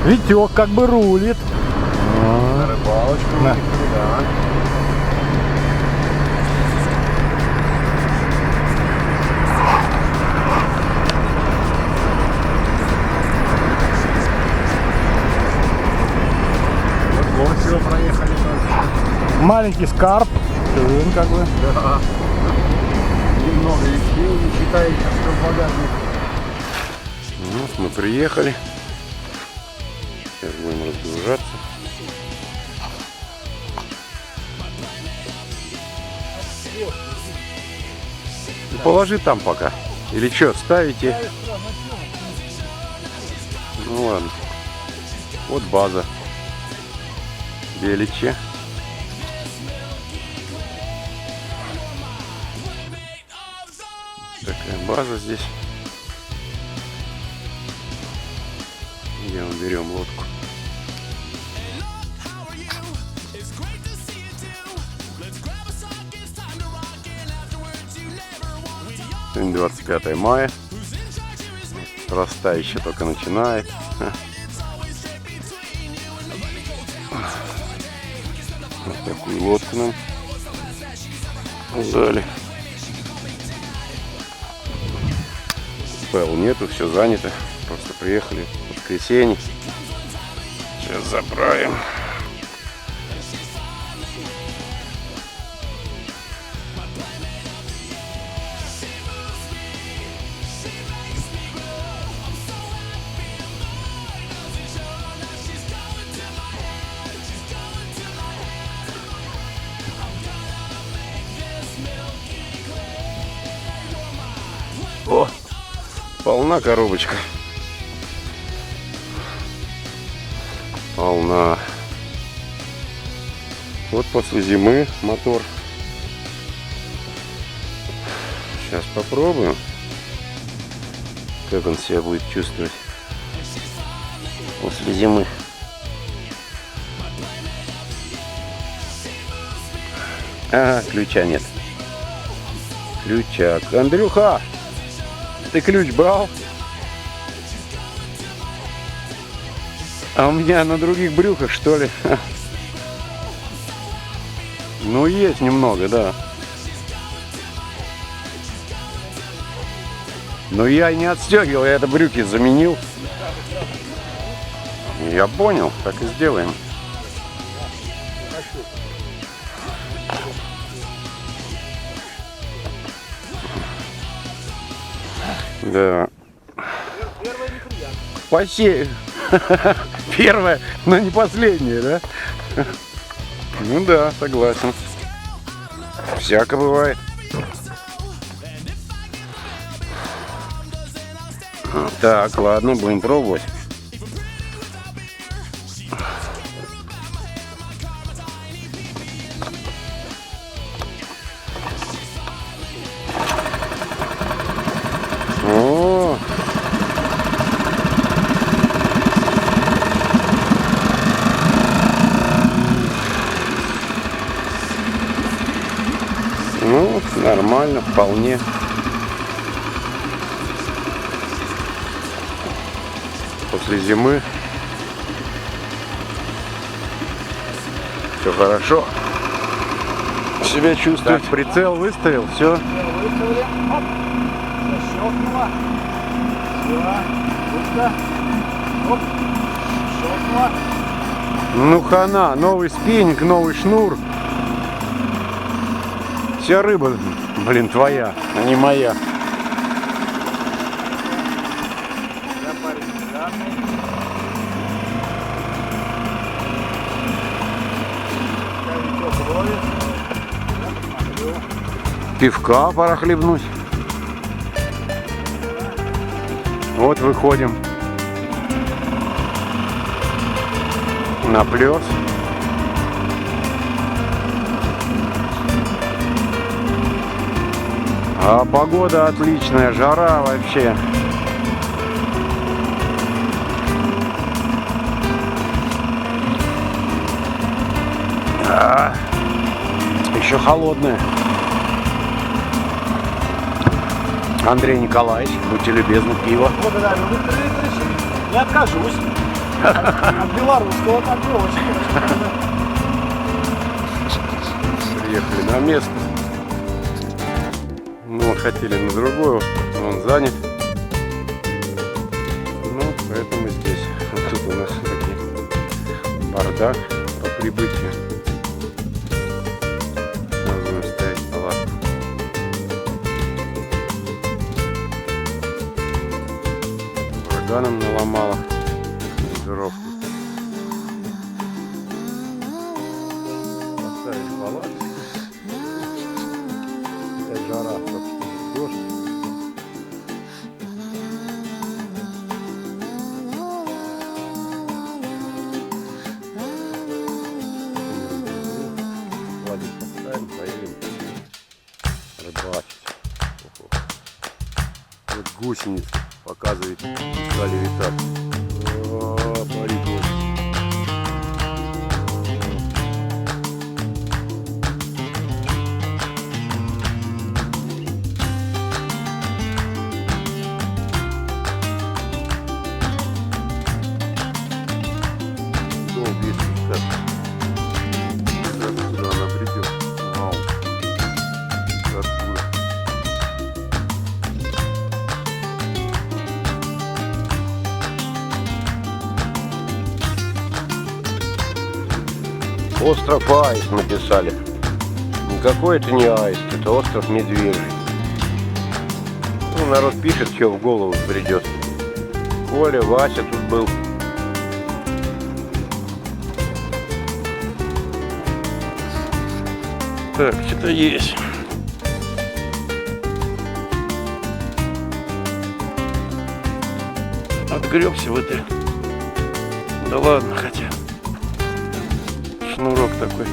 Витек как бы рулит. На рыбалочку. Да. Да. Вот все проехали. Маленький скарб. Сын как бы. Да. Немного вещей, не считая, что в багажник. Вот мы приехали. Сейчас будем разгружаться. Положи там пока. Или что, ставите? Ну ладно. Вот база. Беличи. Такая база здесь. Где мы берем лодку? Сегодня 25 мая. Роста еще только начинает. Вот такую лодку нам дали. ПЛ нету, все занято. Просто приехали в воскресенье. Сейчас заправим. О, полна коробочка. Полна. Вот после зимы мотор. Сейчас попробуем, как он себя будет чувствовать после зимы. Ага, ключа нет. Ключак. Андрюха, ты ключ брал? А у меня на других брюках, что ли? Ну, есть немного, да. Но я не отстегивал, я это брюки заменил. Я понял, так и сделаем. Да. Первое неприятно. Посею. Первое, но не последнее, да? Ну да, согласен. Всяко бывает. Так, ладно, будем пробовать. О! Ну, нормально, вполне. После зимы все хорошо. Себя чувствует. Так, прицел выставил, все. Выставили. Оп. Защелкнула. Все. Ручка. Оп. Щелкнула. Ну хана, новый спиннинг, новый шнур. Вся рыба, блин, твоя, а не моя. Пивка пора хлебнуть. Вот выходим на плес. А погода отличная, жара вообще. Еще холодная. Андрей Николаевич, будьте любезны, пиво. Благодарю. Не откажусь. От белорусского так не очень. Приехали на место. Ну, хотели на другой остров, но он занят. Ну, поэтому здесь. Вот тут у нас такой бардак по прибытию. Нужно ставить палатку. Ураганом наломало дров. Поставили палатку. Такая жара, собственно, дождь. Ладно, поставим, поедем рыбачить. Ого. Вот гусеницы показывает, стали летать. О, парик. Дом весь как. Откуда она придет? Вау. Откуда? Остров Аист написали. Никакой это не Аист, это остров Медвежий. Ну, народ пишет, что в голову придет. Коля, Вася тут был. Так, что-то есть. Отгребся в это. Да ладно, хотя. Шнурок такой.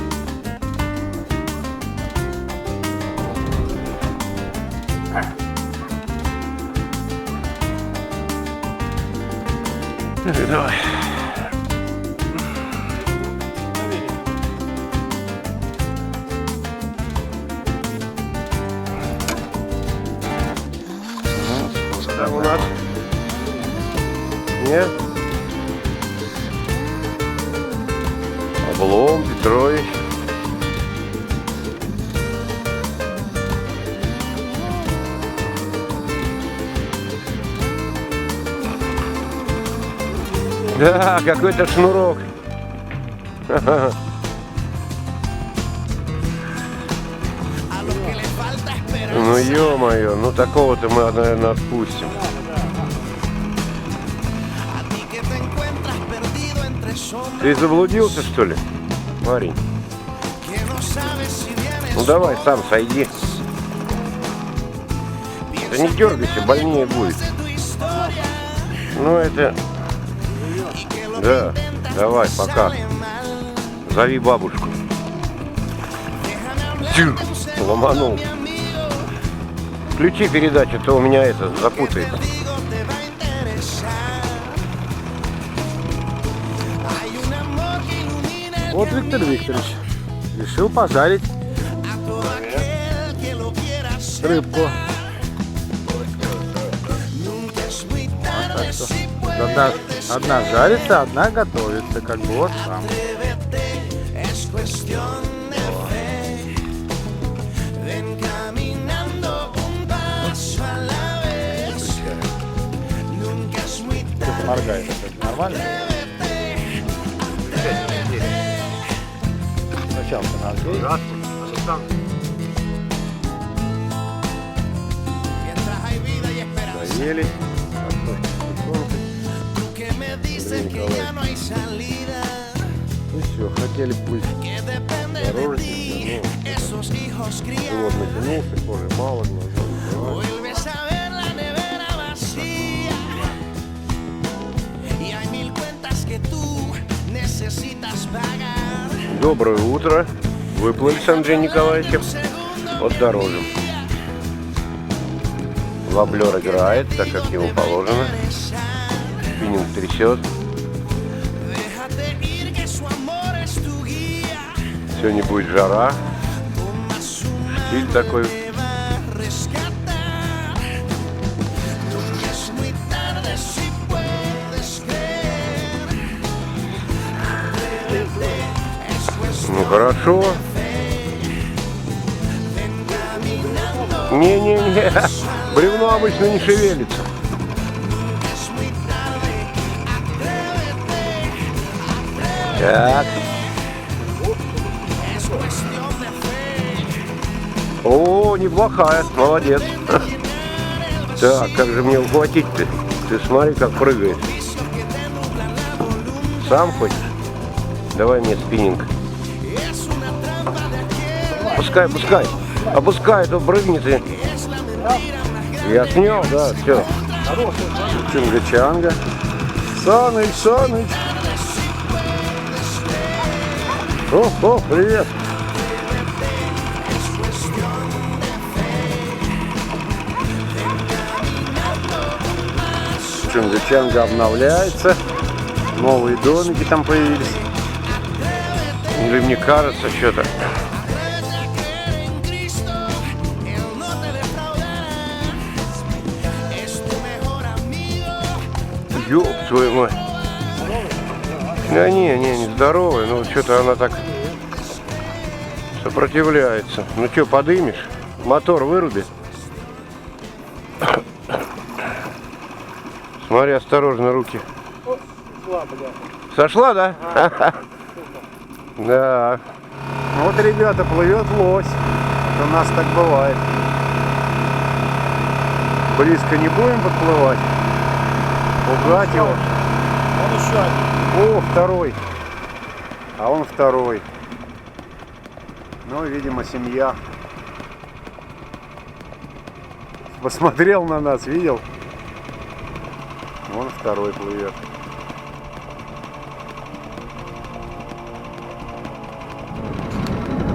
Так, давай. Там у нас нет. Облом, Петрович. Да, какой-то шнурок. Ну ё-моё, ну такого-то мы, наверное, отпустим. Ты заблудился, что ли, парень? Ну давай, сам сойди. Да не дергайся, больнее будет. Ну это... Да, давай, пока. Зови бабушку. Тю, ломанул. Включи передачу, то у меня это запутается. Вот Виктор Викторович решил пожарить рыбку. Так что одна жарится, одна готовится, как бы вот сам. Что-то моргает, это нормально? Сначала нагрей. Доели. Ну все, хотели пульс дорожить, но живот натянулся, кожи мало, глаза не. Доброе утро. Выплыли с Андреем Николаевичем. Вот дорожим. Воблер играет, так как ему положено. Спиннинг трясет. Сегодня будет жара. Стиль такой. хорошо. Не-не-не, бревно обычно не шевелится. Так. О, неплохая, молодец. Так, как же мне ухватить-то? Ты смотри, как прыгает. Сам хочешь? Давай мне спиннинг. Пускай, пускай. Опускай, а то прыгнет и... Я снял, да, все. Чунга-чанга. Саныч, Саныч. О, привет. Чунга-чанга обновляется. Новые домики там появились. Или мне кажется, что-то. Ёб твою мать. Да не здоровая, ну что-то она так сопротивляется. Ну что, подымешь? Мотор выруби. Смотри, осторожно, руки. Сошла, да? Да. Вот, ребята, плывет лось. У нас так бывает. Близко не будем подплывать. Пугать его. Он еще один. О, второй. А он второй. Ну, видимо, семья. Посмотрел на нас, видел? Вон второй плывет.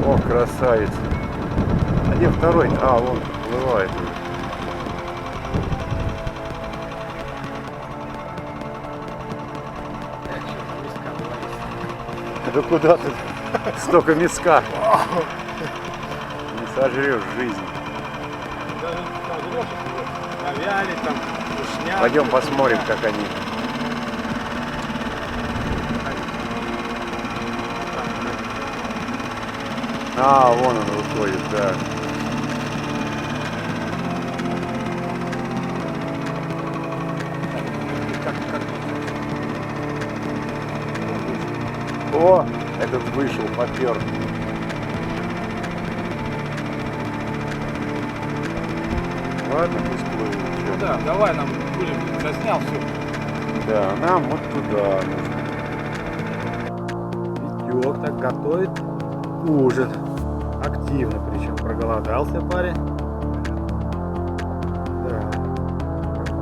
О, красавец. А где второй? А, вон плывает. Да куда ты? Столько мяска. Не сожрешь жизнь. Навяли там, вкусняк. Пойдем посмотрим, как они. А, вон он выходит, да. О, этот вышел, попер. Ладно, пусть плывут. чё. Да, давай нам будем, заснял все. Да, нам вот туда нужно. Витек так готовит ужин. Активно, причем проголодался парень. Да.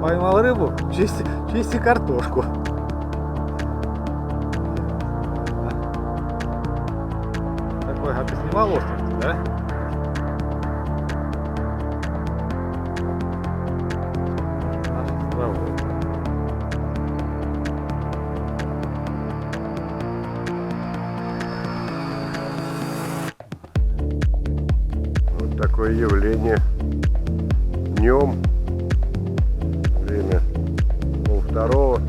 Поймал рыбу, чисти картошку. Такой, а ты снимал остров, да? Наш островок. Вот такое явление. Днем. Время 1:30.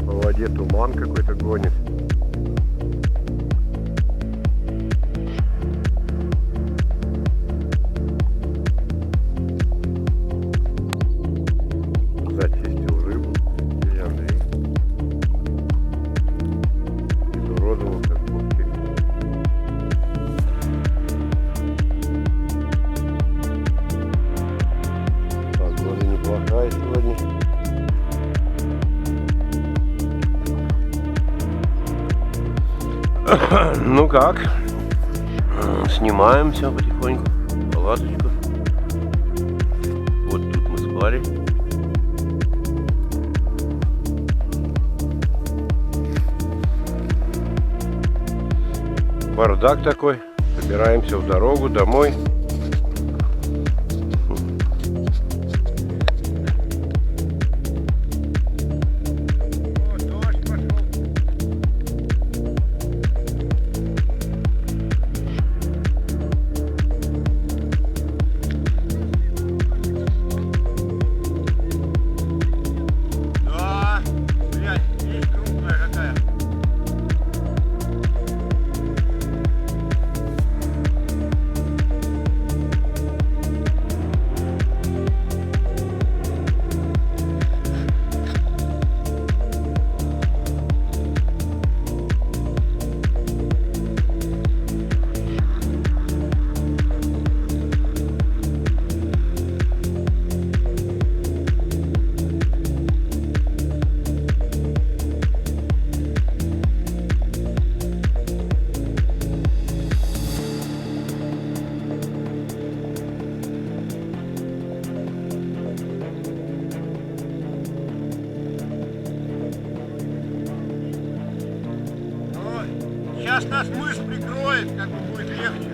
По воде туман какой-то гонит. Зачистил рыбу. И Андрей. Изуродовал как пушки. Погода неплохая сегодня. Ну как? Снимаем все потихоньку. Палаточку. Вот тут мы спали. Бардак такой. Собираемся в дорогу домой. знает, как бы будет легче.